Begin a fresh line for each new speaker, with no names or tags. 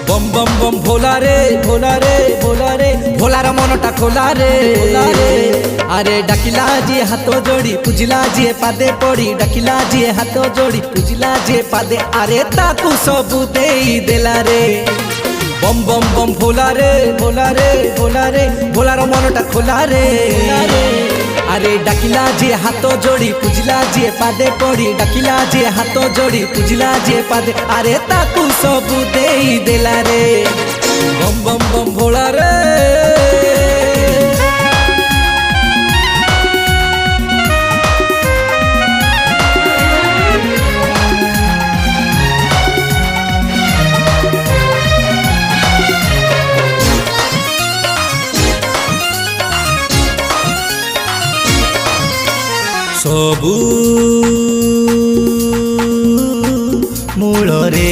बम बम बम भोला रे भोला रे भोला रे भोलार मनटा खोला रे अरे डाकिला जी हाथ जोड़ी पूजिला जी पादे पड़ी डाकिला जी हाथ जोड़ी पूजिला जी पादे अरे ताकू सबू देई देला रे बम बम बम भोला रे भोला रे भोला रे भोलार मनटा खोला रे अरे डाकिला जी हाथ जोड़ी पूजिला जी पादे पड़ी डाकिला जी हाथ जोड़ी पूजिला जी पादे अरे ताकू सबू देई देला रे बम बम बम भोला रे सबू मूल रे